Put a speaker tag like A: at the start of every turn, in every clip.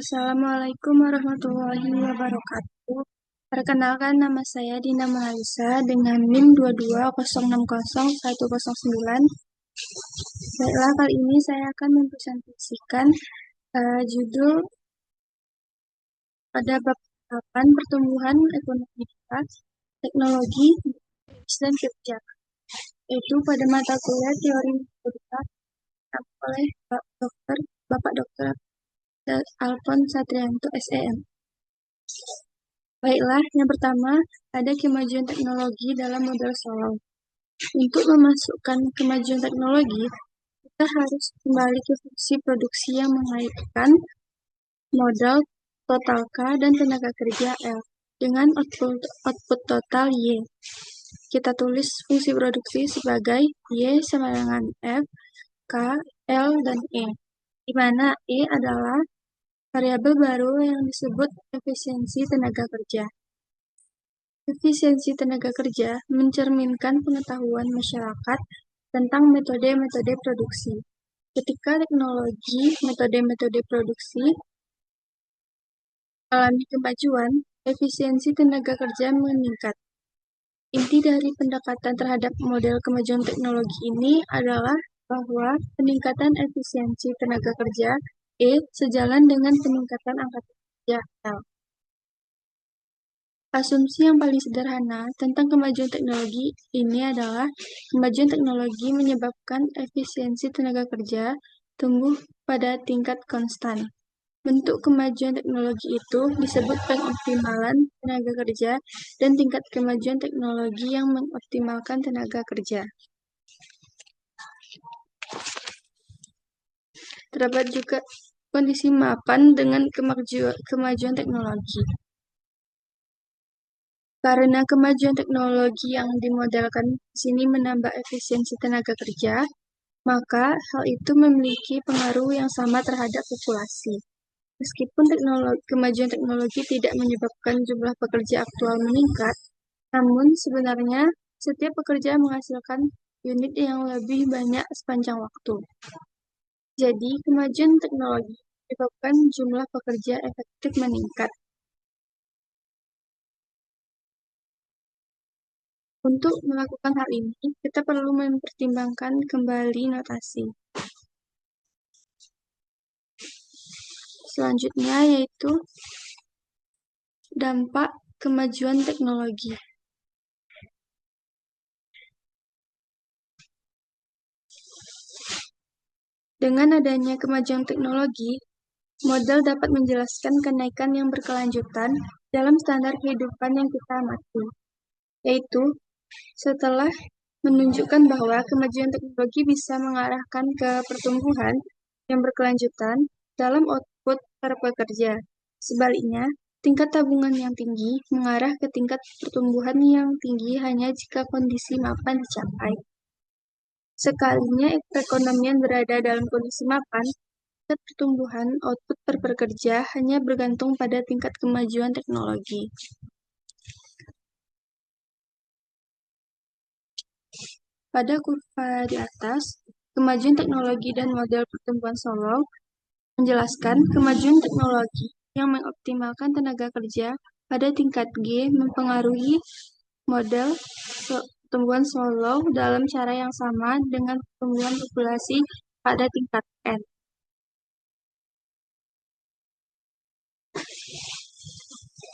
A: Assalamualaikum warahmatullahi wabarakatuh. Perkenalkan, nama saya Dina Mahalisa dengan NIM 22060109. Baiklah, kali ini saya akan mempresentasikan judul pada bab 8 pertumbuhan ekonomi teknologi dan kebijakan, yaitu pada mata kuliah teori metodika oleh Bapak Dr. Alphonse Satrianto, SEM. Baiklah, yang pertama, ada kemajuan teknologi dalam model Solow. Untuk memasukkan kemajuan teknologi, kita harus kembali ke fungsi produksi yang mengaitkan modal total K dan tenaga kerja L dengan output total Y. Kita tulis fungsi produksi sebagai Y sama dengan F, K, L, dan E, di mana E adalah variabel baru yang disebut efisiensi tenaga kerja. Efisiensi tenaga kerja mencerminkan pengetahuan masyarakat tentang metode-metode produksi. Ketika teknologi metode-metode produksi alami kemajuan, efisiensi tenaga kerja meningkat. Inti dari pendekatan terhadap model kemajuan teknologi ini adalah bahwa peningkatan efisiensi tenaga kerja E sejalan dengan peningkatan angkatan kerja L. Asumsi yang paling sederhana tentang kemajuan teknologi ini adalah kemajuan teknologi menyebabkan efisiensi tenaga kerja tumbuh pada tingkat konstan. Bentuk kemajuan teknologi itu disebut pengoptimalan tenaga kerja dan tingkat kemajuan teknologi yang mengoptimalkan tenaga kerja. Terdapat juga kondisi mapan dengan kemajuan teknologi. Karena kemajuan teknologi yang dimodelkan di sini menambah efisiensi tenaga kerja, maka hal itu memiliki pengaruh yang sama terhadap populasi. Meskipun kemajuan teknologi tidak menyebabkan jumlah pekerja aktual meningkat, namun sebenarnya setiap pekerja menghasilkan unit yang lebih banyak sepanjang waktu. Jadi, kemajuan teknologi menyebabkan jumlah pekerja efektif meningkat. Untuk melakukan hal ini, kita perlu mempertimbangkan kembali notasi. Selanjutnya yaitu dampak kemajuan teknologi. Dengan adanya kemajuan teknologi, model dapat menjelaskan kenaikan yang berkelanjutan dalam standar kehidupan yang kita amati, yaitu setelah menunjukkan bahwa kemajuan teknologi bisa mengarahkan ke pertumbuhan yang berkelanjutan dalam output para pekerja. Sebaliknya, tingkat tabungan yang tinggi mengarah ke tingkat pertumbuhan yang tinggi hanya jika kondisi mapan dicapai. Sekalinya perekonomian berada dalam kondisi mapan, tingkat pertumbuhan output per pekerja hanya bergantung pada tingkat kemajuan teknologi. Pada kurva di atas, kemajuan teknologi dan model pertumbuhan Solow menjelaskan kemajuan teknologi yang mengoptimalkan tenaga kerja pada tingkat G mempengaruhi model pertumbuhan Solow dalam cara yang sama dengan pertumbuhan populasi pada tingkat N.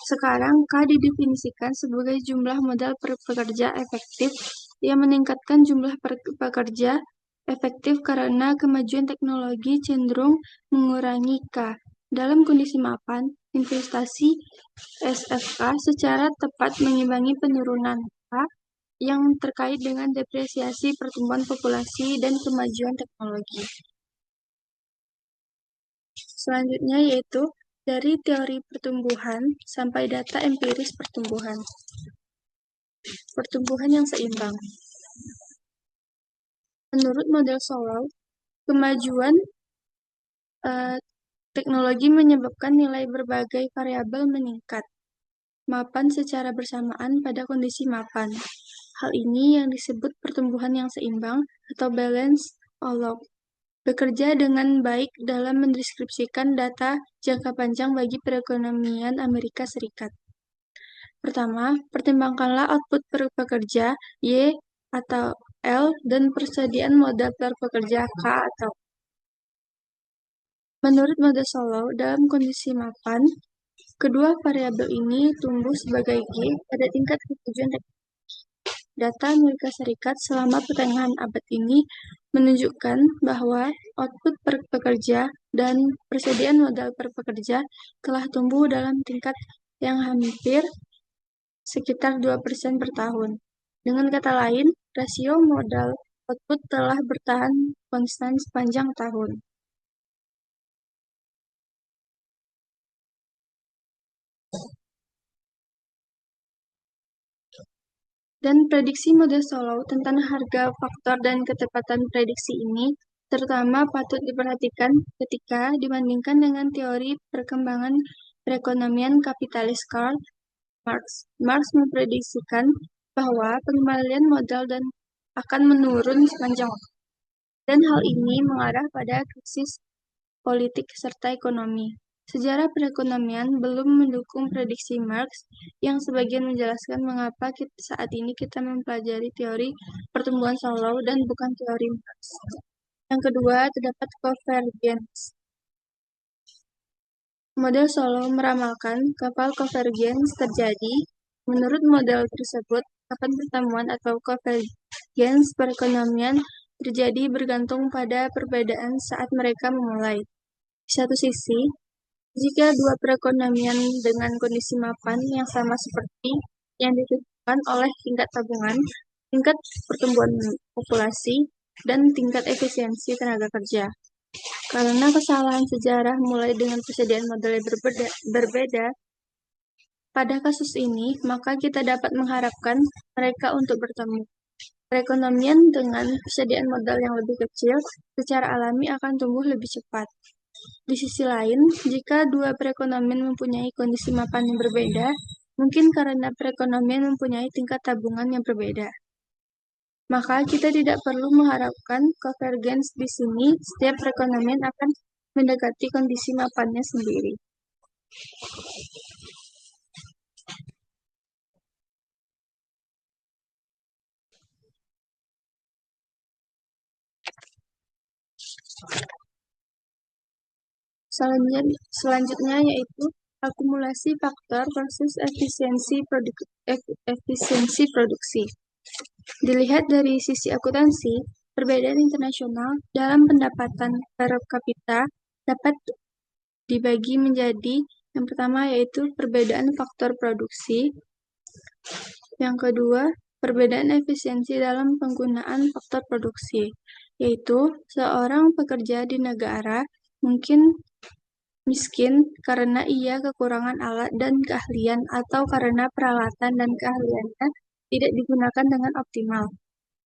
A: Sekarang, K didefinisikan sebagai jumlah modal per pekerja efektif yang meningkatkan jumlah pekerja efektif karena kemajuan teknologi cenderung mengurangi K. Dalam kondisi mapan, investasi SFK secara tepat mengimbangi penurunan K yang terkait dengan depresiasi pertumbuhan populasi dan kemajuan teknologi. Selanjutnya yaitu dari teori pertumbuhan sampai data empiris pertumbuhan. Pertumbuhan yang seimbang. Menurut model Solow, kemajuan teknologi menyebabkan nilai berbagai variabel meningkat, mapan secara bersamaan pada kondisi mapan. Hal ini yang disebut pertumbuhan yang seimbang atau balance along. bekerja dengan baik dalam mendeskripsikan data jangka panjang bagi perekonomian Amerika Serikat. Pertama, pertimbangkanlah output per pekerja Y atau L dan persediaan modal per pekerja K atau menurut model Solow, dalam kondisi mapan, kedua variabel ini tumbuh sebagai G pada tingkat ketujuan. Data Amerika Serikat selama pertengahan abad ini menunjukkan bahwa output per pekerja dan persediaan modal per pekerja telah tumbuh dalam tingkat yang hampir sekitar 2% per tahun. Dengan kata lain, rasio modal output telah bertahan konstan sepanjang tahun. Dan prediksi model Solow tentang harga faktor dan ketepatan prediksi ini terutama patut diperhatikan ketika dibandingkan dengan teori perkembangan perekonomian kapitalis Karl Marx. Marx memprediksikan bahwa pengembalian modal dan akan menurun sepanjang waktu. Dan hal ini mengarah pada krisis politik serta ekonomi. Sejarah perekonomian belum mendukung prediksi Marx yang sebagian menjelaskan mengapa saat ini kita mempelajari teori pertumbuhan Solow dan bukan teori Marx. Yang kedua, terdapat konvergens. Model Solow meramalkan kapal konvergens terjadi. Menurut model tersebut, kapan pertemuan atau konvergens perekonomian terjadi bergantung pada perbedaan saat mereka memulai. Di satu sisi, jika dua perekonomian dengan kondisi mapan yang sama seperti yang ditentukan oleh tingkat tabungan, tingkat pertumbuhan populasi, dan tingkat efisiensi tenaga kerja. Karena kesalahan sejarah mulai dengan persediaan modal yang berbeda, pada kasus ini, maka kita dapat mengharapkan mereka untuk bertemu. Perekonomian dengan persediaan modal yang lebih kecil secara alami akan tumbuh lebih cepat. Di sisi lain, jika dua perekonomian mempunyai kondisi mapan yang berbeda, mungkin karena perekonomian mempunyai tingkat tabungan yang berbeda. Maka kita tidak perlu mengharapkan konvergens di sini, setiap perekonomian akan mendekati kondisi mapannya sendiri. Selanjutnya yaitu akumulasi faktor versus efisiensi produksi. Dilihat dari sisi akuntansi, perbedaan internasional dalam pendapatan per kapita dapat dibagi menjadi yang pertama yaitu perbedaan faktor produksi, yang kedua perbedaan efisiensi dalam penggunaan faktor produksi, yaitu seorang pekerja di negara mungkin miskin karena ia kekurangan alat dan keahlian atau karena peralatan dan keahliannya tidak digunakan dengan optimal.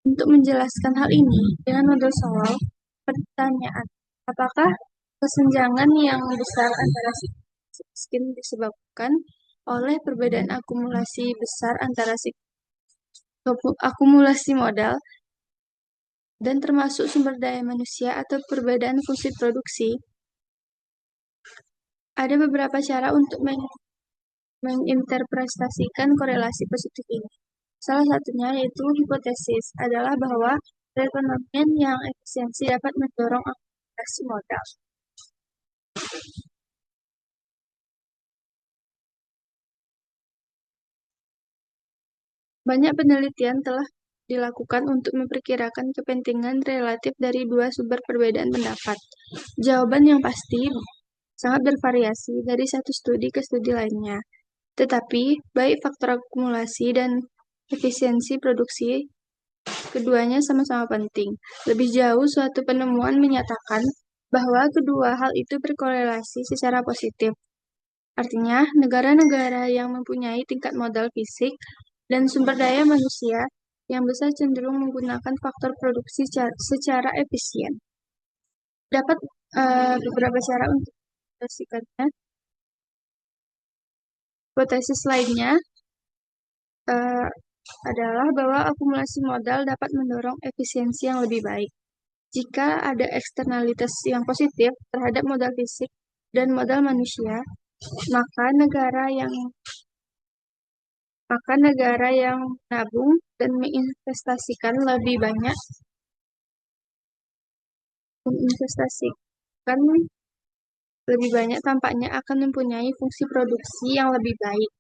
A: Untuk menjelaskan hal ini dengan model Solow, pertanyaan, apakah kesenjangan yang besar antara si miskin disebabkan oleh perbedaan akumulasi besar antara akumulasi modal dan termasuk sumber daya manusia atau perbedaan fungsi produksi? Ada beberapa cara untuk menginterpretasikan korelasi positif ini. Salah satunya yaitu hipotesis adalah bahwa perekonomian yang efisiensi dapat mendorong akumulasi modal. Banyak penelitian telah dilakukan untuk memperkirakan kepentingan relatif dari dua sumber perbedaan pendapat. Jawaban yang pasti sangat bervariasi dari satu studi ke studi lainnya. Tetapi, baik faktor akumulasi dan efisiensi produksi, keduanya sama-sama penting. Lebih jauh, suatu penemuan menyatakan bahwa kedua hal itu berkorelasi secara positif. Artinya, negara-negara yang mempunyai tingkat modal fisik dan sumber daya manusia yang besar cenderung menggunakan faktor produksi secara efisien. Dapat beberapa cara untuk mendefinisikannya. Hipotesis lainnya adalah bahwa akumulasi modal dapat mendorong efisiensi yang lebih baik. Jika ada eksternalitas yang positif terhadap modal fisik dan modal manusia, maka negara yang menabung dan menginvestasikan lebih banyak tampaknya akan mempunyai fungsi produksi yang lebih baik.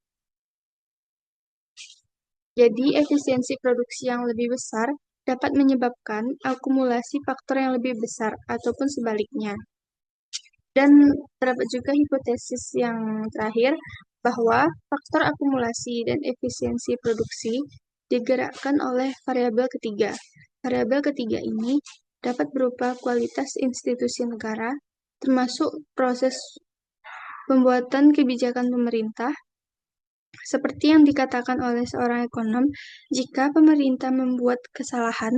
A: Jadi, efisiensi produksi yang lebih besar dapat menyebabkan akumulasi faktor yang lebih besar ataupun sebaliknya. Dan terdapat juga hipotesis yang terakhir bahwa faktor akumulasi dan efisiensi produksi digerakkan oleh variabel ketiga. Variabel ketiga ini dapat berupa kualitas institusi negara, termasuk proses pembuatan kebijakan pemerintah. Seperti yang dikatakan oleh seorang ekonom, jika pemerintah membuat kesalahan,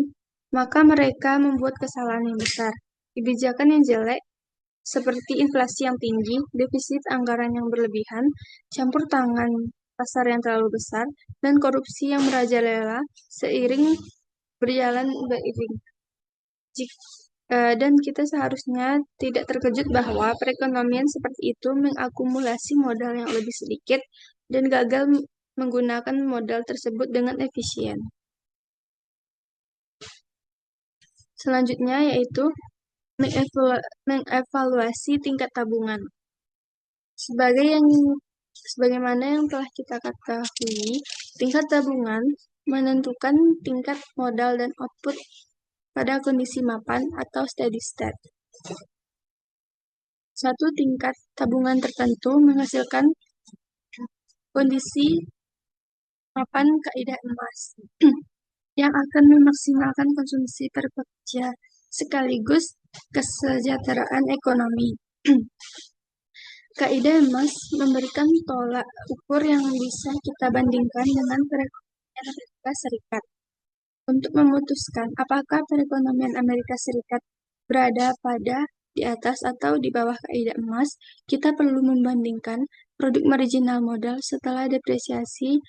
A: maka mereka membuat kesalahan yang besar. Kebijakan yang jelek seperti inflasi yang tinggi, defisit anggaran yang berlebihan, campur tangan pasar yang terlalu besar, dan korupsi yang merajalela seiring berjalan beriring. Dan kita seharusnya tidak terkejut bahwa perekonomian seperti itu mengakumulasi modal yang lebih sedikit dan gagal menggunakan modal tersebut dengan efisien. Selanjutnya yaitu mengevaluasi tingkat tabungan. Sebagaimana yang telah kita ketahui, tingkat tabungan menentukan tingkat modal dan output pada kondisi mapan atau steady state. Satu tingkat tabungan tertentu menghasilkan kondisi mapan kaidah emas yang akan memaksimalkan konsumsi per pekerja sekaligus kesejahteraan ekonomi. Kaidah emas memberikan tolak ukur yang bisa kita bandingkan dengan perekonomian Amerika Serikat. Untuk memutuskan apakah perekonomian Amerika Serikat berada di atas atau di bawah kaidah emas, kita perlu membandingkan produk marginal modal setelah depresiasi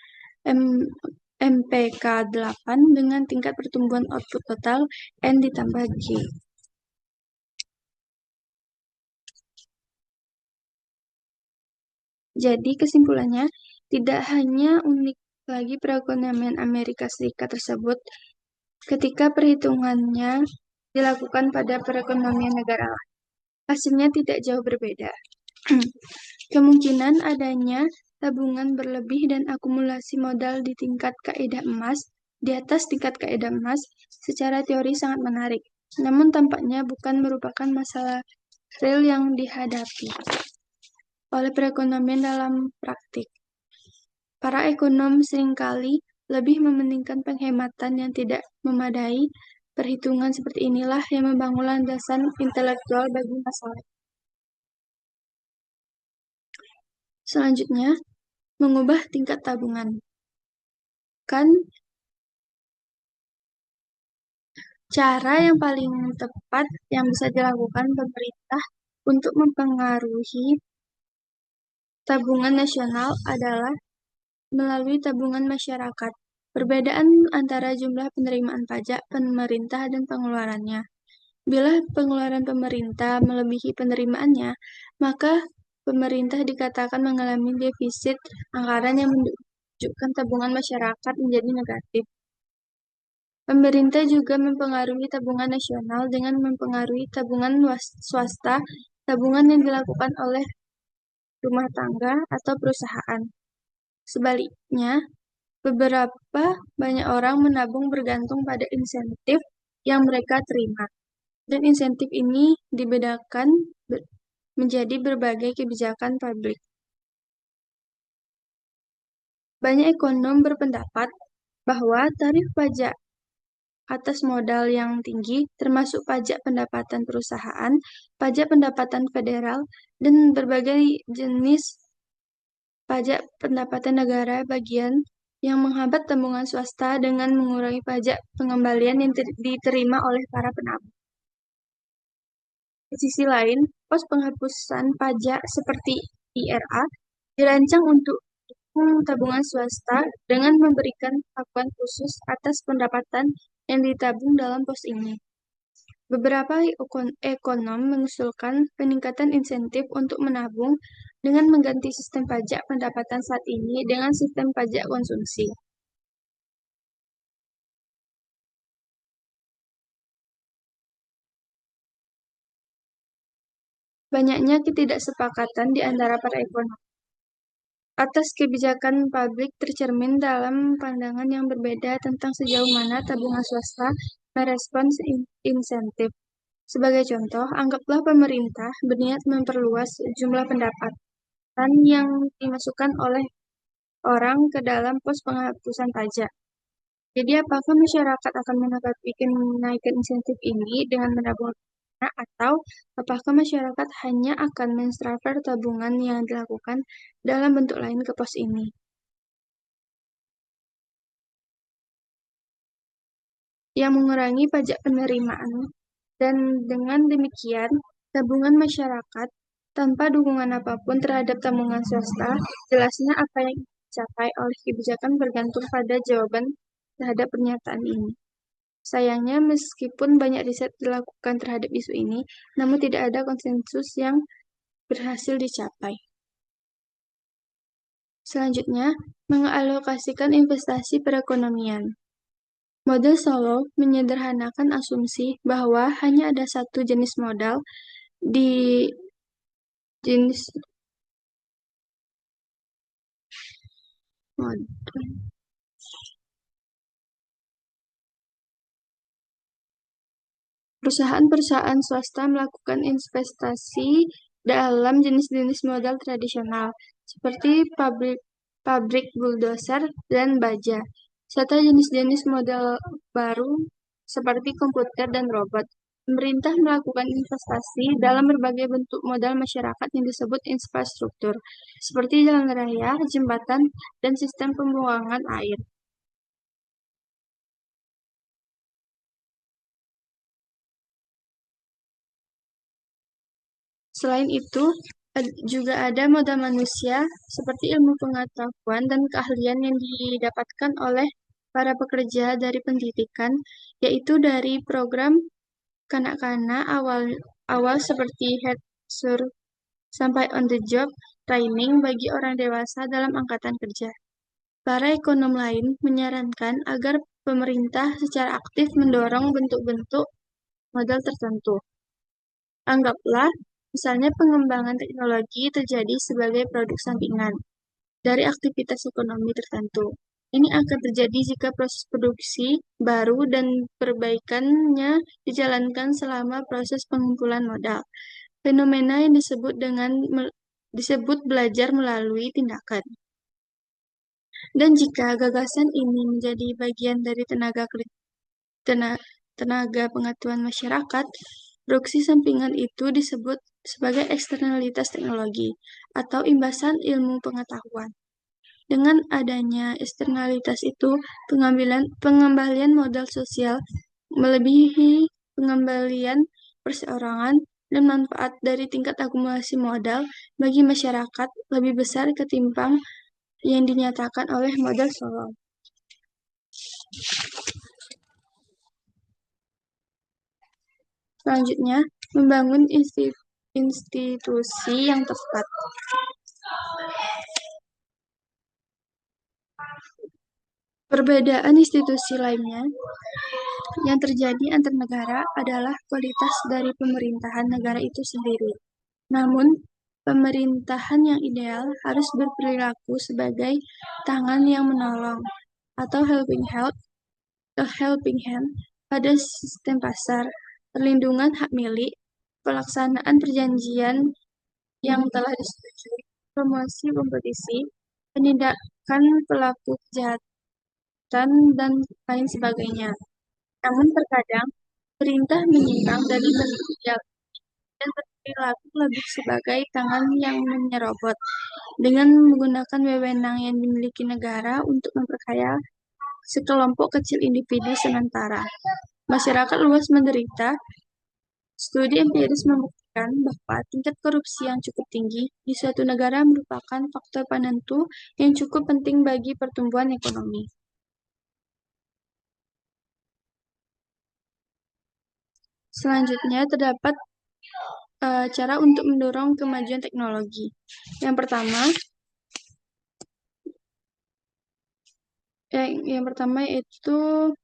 A: MPK 8 dengan tingkat pertumbuhan output total N ditambah G. Jadi kesimpulannya, tidak hanya unik lagi perekonomian Amerika Serikat tersebut ketika perhitungannya dilakukan pada perekonomian negara lain. Hasilnya tidak jauh berbeda. Kemungkinan adanya tabungan berlebih dan akumulasi modal di tingkat kaidah emas di atas tingkat kaidah emas secara teori sangat menarik. Namun tampaknya bukan merupakan masalah real yang dihadapi oleh perekonomian dalam praktik. Para ekonom seringkali lebih mementingkan penghematan yang tidak memadai. Perhitungan seperti inilah yang membangun landasan intelektual bagi masalah. Selanjutnya, mengubah tingkat tabungan. Cara yang paling tepat yang bisa dilakukan pemerintah untuk mempengaruhi tabungan nasional adalah melalui tabungan masyarakat. Perbedaan antara jumlah penerimaan pajak pemerintah dan pengeluarannya. Bila pengeluaran pemerintah melebihi penerimaannya, maka pemerintah dikatakan mengalami defisit anggaran yang menunjukkan tabungan masyarakat menjadi negatif. Pemerintah juga mempengaruhi tabungan nasional dengan mempengaruhi tabungan swasta, tabungan yang dilakukan oleh rumah tangga atau perusahaan. Sebaliknya, beberapa banyak orang menabung bergantung pada insentif yang mereka terima. Dan insentif ini dibedakan menjadi berbagai kebijakan publik. Banyak ekonom berpendapat bahwa tarif pajak atas modal yang tinggi, termasuk pajak pendapatan perusahaan, pajak pendapatan federal, dan berbagai jenis pajak pendapatan negara bagian yang menghambat tabungan swasta dengan mengurangi pajak pengembalian yang diterima oleh para penabung. Di sisi lain, pos penghapusan pajak seperti IRA dirancang untuk tabungan swasta dengan memberikan pengakuan khusus atas pendapatan yang ditabung dalam pos ini. Beberapa ekonom mengusulkan peningkatan insentif untuk menabung dengan mengganti sistem pajak pendapatan saat ini dengan sistem pajak konsumsi. Banyaknya ketidaksepakatan di antara para ekonom atas kebijakan publik tercermin dalam pandangan yang berbeda tentang sejauh mana tabungan swasta merespons insentif. Sebagai contoh, anggaplah pemerintah berniat memperluas jumlah pendapatan yang dimasukkan oleh orang ke dalam pos penghapusan pajak. Jadi, apakah masyarakat akan menanggapi kenaikan insentif ini dengan menabung dana, atau apakah masyarakat hanya akan mentransfer tabungan yang dilakukan dalam bentuk lain ke pos ini? Yang mengurangi pajak penerimaan, dan dengan demikian, tabungan masyarakat tanpa dukungan apapun terhadap tabungan swasta, jelasnya apa yang dicapai oleh kebijakan bergantung pada jawaban terhadap pernyataan ini. Sayangnya, meskipun banyak riset dilakukan terhadap isu ini, namun tidak ada konsensus yang berhasil dicapai. Selanjutnya, mengalokasikan investasi perekonomian. Model Solow menyederhanakan asumsi bahwa hanya ada satu jenis modal di jenis modal. Perusahaan-perusahaan swasta melakukan investasi dalam jenis-jenis modal tradisional, seperti pabrik bulldozer dan baja, serta jenis-jenis modal baru seperti komputer dan robot. Pemerintah melakukan investasi dalam berbagai bentuk modal masyarakat yang disebut infrastruktur, seperti jalan raya, jembatan, dan sistem pembuangan air. Selain itu, juga ada modal manusia seperti ilmu pengetahuan dan keahlian yang didapatkan oleh para pekerja dari pendidikan, yaitu dari program kanak-kanak awal seperti Head Start sampai on the job training bagi orang dewasa dalam angkatan kerja. Para ekonom lain menyarankan agar pemerintah secara aktif mendorong bentuk-bentuk modal tertentu. Anggaplah, misalnya pengembangan teknologi terjadi sebagai produk sampingan dari aktivitas ekonomi tertentu. Ini akan terjadi jika proses produksi baru dan perbaikannya dijalankan selama proses pengumpulan modal. Fenomena yang disebut belajar melalui tindakan. Dan jika gagasan ini menjadi bagian dari tenaga pengetahuan masyarakat, produksi sampingan itu disebut sebagai eksternalitas teknologi atau imbasan ilmu pengetahuan. Dengan adanya eksternalitas itu, pengembalian modal sosial melebihi pengembalian perseorangan, dan manfaat dari tingkat akumulasi modal bagi masyarakat lebih besar ketimbang yang dinyatakan oleh model Solow. Selanjutnya, membangun institusi yang tepat. Perbedaan institusi lainnya yang terjadi antar negara adalah kualitas dari pemerintahan negara itu sendiri. Namun, pemerintahan yang ideal harus berperilaku sebagai tangan yang menolong atau helping hand pada sistem pasar, perlindungan hak milik, pelaksanaan perjanjian yang telah disetujui, promosi kompetisi, penindakan pelaku kejahatan, dan lain sebagainya. Namun terkadang, perintah menyimpang dari bentuk ideal dan berperilaku lebih sebagai tangan yang menyerobot dengan menggunakan wewenang yang dimiliki negara untuk memperkaya sekelompok kecil individu sementara. Masyarakat luas menderita. Studi empiris membuktikan bahwa tingkat korupsi yang cukup tinggi di suatu negara merupakan faktor penentu yang cukup penting bagi pertumbuhan ekonomi. Selanjutnya terdapat cara untuk mendorong kemajuan teknologi. Yang pertama, yaitu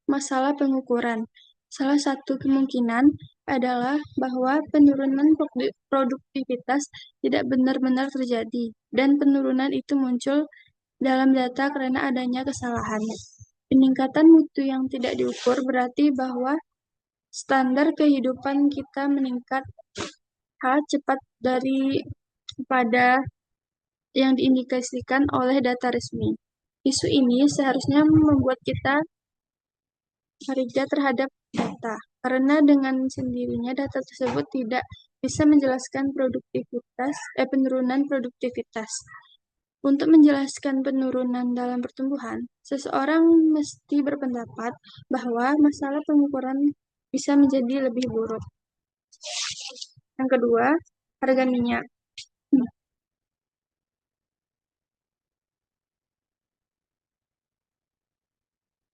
A: masalah pengukuran. Salah satu kemungkinan adalah bahwa penurunan produktivitas tidak benar-benar terjadi, dan penurunan itu muncul dalam data karena adanya kesalahan. Peningkatan mutu yang tidak diukur berarti bahwa standar kehidupan kita meningkat cepat dari pada yang diindikasikan oleh data resmi. Isu ini seharusnya membuat kita curiga terhadap data, karena dengan sendirinya data tersebut tidak bisa menjelaskan penurunan produktivitas. Untuk menjelaskan penurunan dalam pertumbuhan, seseorang mesti berpendapat bahwa masalah pengukuran bisa menjadi lebih buruk. Yang kedua, harga minyak.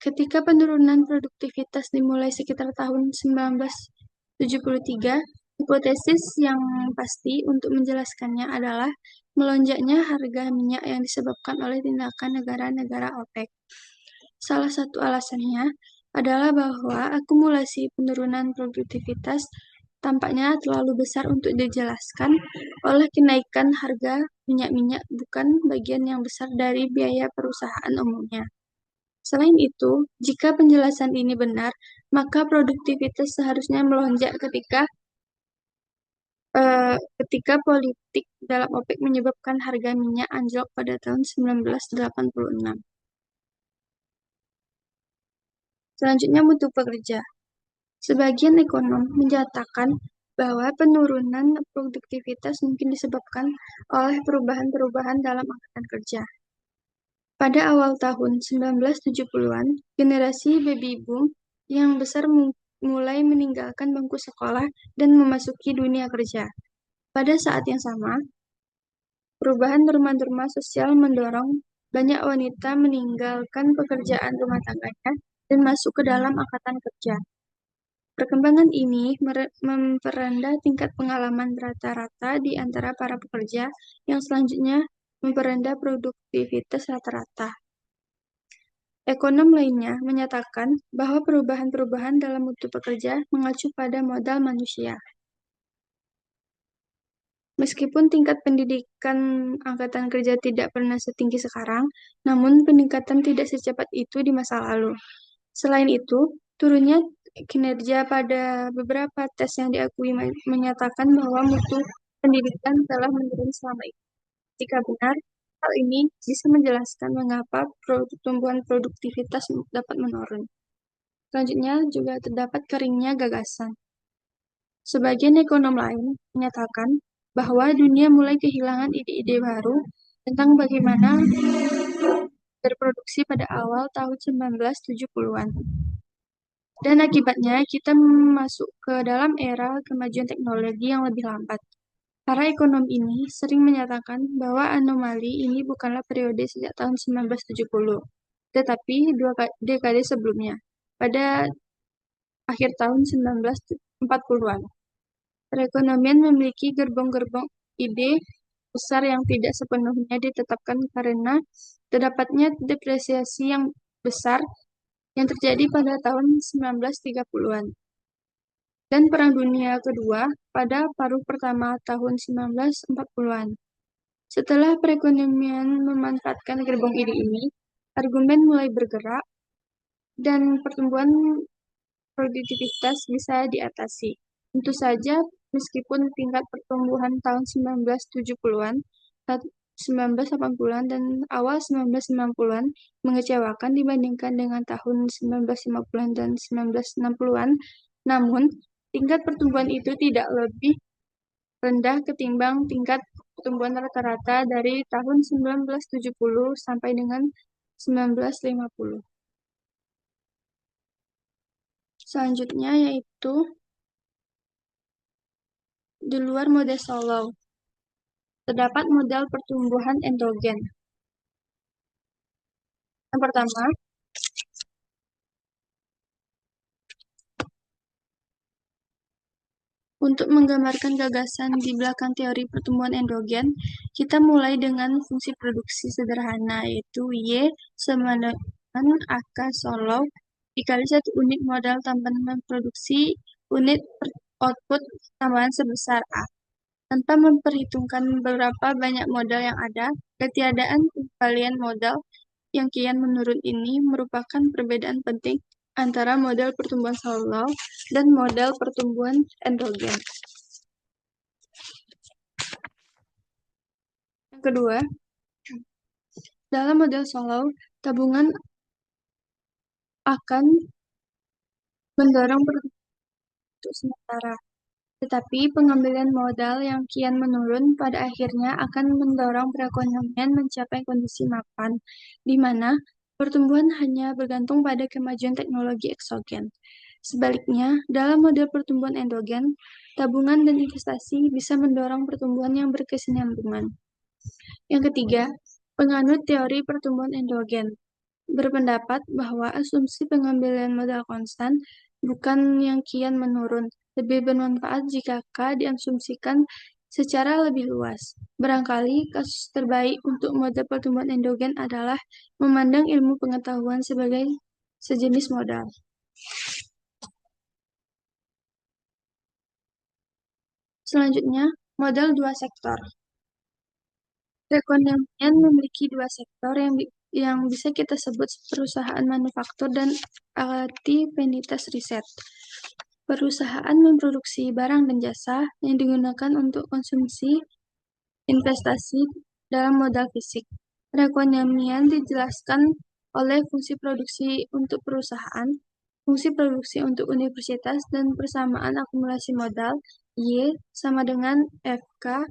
A: Ketika penurunan produktivitas dimulai sekitar tahun 1973, hipotesis yang pasti untuk menjelaskannya adalah melonjaknya harga minyak yang disebabkan oleh tindakan negara-negara OPEC. Salah satu alasannya adalah bahwa akumulasi penurunan produktivitas tampaknya terlalu besar untuk dijelaskan oleh kenaikan harga minyak bukan bagian yang besar dari biaya perusahaan umumnya. Selain itu, jika penjelasan ini benar, maka produktivitas seharusnya melonjak ketika politik dalam OPEC menyebabkan harga minyak anjlok pada tahun 1986. Selanjutnya, mutu pekerja. Sebagian ekonom menyatakan bahwa penurunan produktivitas mungkin disebabkan oleh perubahan-perubahan dalam angkatan kerja. Pada awal tahun 1970-an, generasi baby boom yang besar mulai meninggalkan bangku sekolah dan memasuki dunia kerja. Pada saat yang sama, perubahan norma-norma sosial mendorong banyak wanita meninggalkan pekerjaan rumah tangganya dan masuk ke dalam angkatan kerja. Perkembangan ini memperendah tingkat pengalaman rata-rata di antara para pekerja yang selanjutnya memperendah produktivitas rata-rata. Ekonom lainnya menyatakan bahwa perubahan-perubahan dalam mutu pekerja mengacu pada modal manusia. Meskipun tingkat pendidikan angkatan kerja tidak pernah setinggi sekarang, namun peningkatan tidak secepat itu di masa lalu. Selain itu, turunnya kinerja pada beberapa tes yang diakui menyatakan bahwa mutu pendidikan telah menurun selama ini. Jika benar, hal ini bisa menjelaskan mengapa pertumbuhan produktivitas dapat menurun. Selanjutnya juga terdapat keringnya gagasan. Sebagian ekonom lain menyatakan bahwa dunia mulai kehilangan ide-ide baru tentang bagaimana berproduksi pada awal tahun 1970-an. Dan akibatnya kita masuk ke dalam era kemajuan teknologi yang lebih lambat. Para ekonom ini sering menyatakan bahwa anomali ini bukanlah periode sejak tahun 1970, tetapi dua dekade sebelumnya, pada akhir tahun 1940-an. Perekonomian memiliki gerbong-gerbong ide besar yang tidak sepenuhnya ditetapkan karena terdapatnya depresiasi yang besar yang terjadi pada tahun 1930-an dan Perang Dunia Kedua pada paruh pertama tahun 1940-an. Setelah perekonomian memanfaatkan gerbong ide ini, argumen mulai bergerak dan pertumbuhan produktivitas bisa diatasi. Tentu saja, meskipun tingkat pertumbuhan tahun 1970-an, 1980-an, dan awal 1990-an mengecewakan dibandingkan dengan tahun 1950-an dan 1960-an, namun tingkat pertumbuhan itu tidak lebih rendah ketimbang tingkat pertumbuhan rata-rata dari tahun 1970 sampai dengan 1950. Selanjutnya yaitu di luar model Solow, terdapat model pertumbuhan endogen. Yang pertama, Untuk menggambarkan gagasan di belakang teori pertumbuhan endogen, kita mulai dengan fungsi produksi sederhana, yaitu Y sama dengan AK Solo dikali 1 unit modal tambahan memproduksi unit output tambahan sebesar A. Tanpa memperhitungkan berapa banyak modal yang ada, ketiadaan kembalian modal yang kian menurun ini merupakan perbedaan penting antara model pertumbuhan selulow dan model pertumbuhan endogen. Yang kedua, dalam model selulow, tabungan akan mendorong pertumbuhan untuk sementara. Tetapi pengambilan modal yang kian menurun pada akhirnya akan mendorong perekonomian mencapai kondisi mapan, di mana pertumbuhan hanya bergantung pada kemajuan teknologi eksogen. Sebaliknya, dalam model pertumbuhan endogen, tabungan dan investasi bisa mendorong pertumbuhan yang berkesinambungan. Yang ketiga, penganut teori pertumbuhan endogen berpendapat bahwa asumsi pengambilan modal konstan bukan yang kian menurun, lebih bermanfaat jika K diasumsikan secara lebih luas. Barangkali kasus terbaik untuk model pertumbuhan endogen adalah memandang ilmu pengetahuan sebagai sejenis modal. Selanjutnya, model dua sektor. Perekonomian memiliki dua sektor yang bisa kita sebut perusahaan manufaktur dan aktivitas riset. Perusahaan memproduksi barang dan jasa yang digunakan untuk konsumsi, investasi dalam modal fisik. Perekonomian dijelaskan oleh fungsi produksi untuk perusahaan, fungsi produksi untuk universitas, dan persamaan akumulasi modal Y sama dengan FK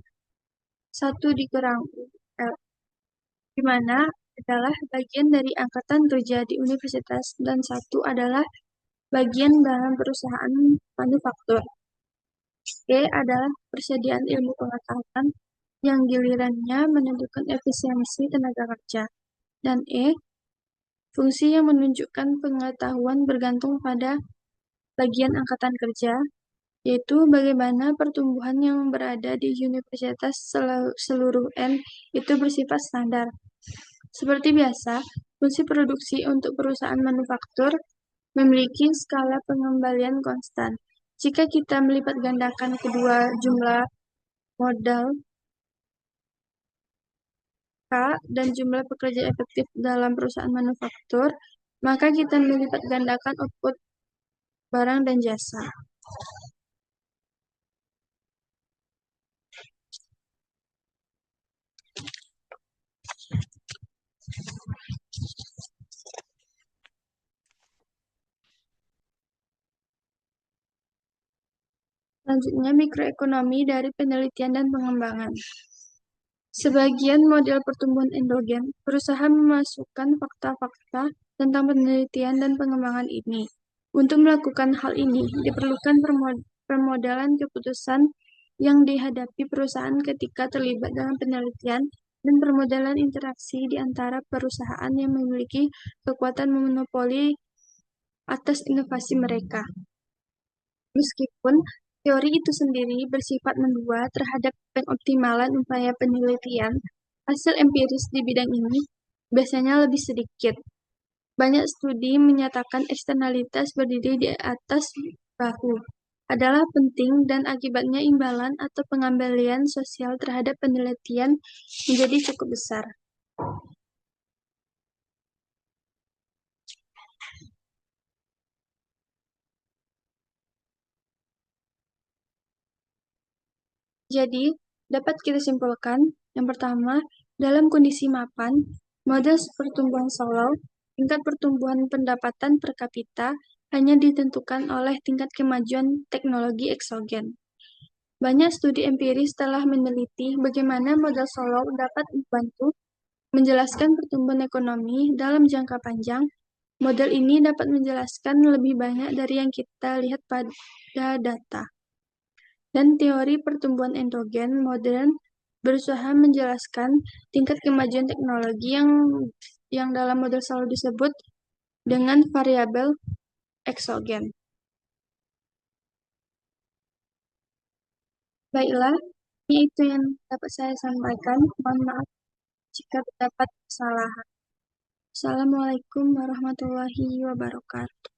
A: 1 dikurang L, di mana adalah bagian dari angkatan kerja di universitas dan 1 adalah bagian dalam perusahaan manufaktur. E adalah persediaan ilmu pengetahuan yang gilirannya menentukan efisiensi tenaga kerja. Dan E, fungsi yang menunjukkan pengetahuan bergantung pada bagian angkatan kerja, yaitu bagaimana pertumbuhan yang berada di universitas seluruh N itu bersifat standar. Seperti biasa, fungsi produksi untuk perusahaan manufaktur memiliki skala pengembalian konstan. Jika kita melipat gandakan kedua jumlah modal K dan jumlah pekerja efektif dalam perusahaan manufaktur, maka kita melipat gandakan output barang dan jasa. Selanjutnya, mikroekonomi dari penelitian dan pengembangan. Sebagian model pertumbuhan endogen berusaha memasukkan fakta-fakta tentang penelitian dan pengembangan ini. Untuk melakukan hal ini, diperlukan permodalan keputusan yang dihadapi perusahaan ketika terlibat dalam penelitian dan permodalan interaksi di antara perusahaan yang memiliki kekuatan monopoli atas inovasi mereka. Meskipun teori itu sendiri bersifat mendua terhadap pengoptimalan upaya penelitian, hasil empiris di bidang ini biasanya lebih sedikit. Banyak studi menyatakan eksternalitas berdiri di atas bahu adalah penting dan akibatnya imbalan atau pengembalian sosial terhadap penelitian menjadi cukup besar. Jadi, dapat kita simpulkan, yang pertama, dalam kondisi mapan, model pertumbuhan solo, tingkat pertumbuhan pendapatan per kapita hanya ditentukan oleh tingkat kemajuan teknologi eksogen. Banyak studi empiris telah meneliti bagaimana model solo dapat membantu menjelaskan pertumbuhan ekonomi dalam jangka panjang. Model ini dapat menjelaskan lebih banyak dari yang kita lihat pada data. Dan teori pertumbuhan endogen modern berusaha menjelaskan tingkat kemajuan teknologi yang dalam model selalu disebut dengan variabel eksogen. Baiklah, ini itu yang dapat saya sampaikan. Mohon maaf jika terdapat kesalahan. Assalamualaikum warahmatullahi wabarakatuh.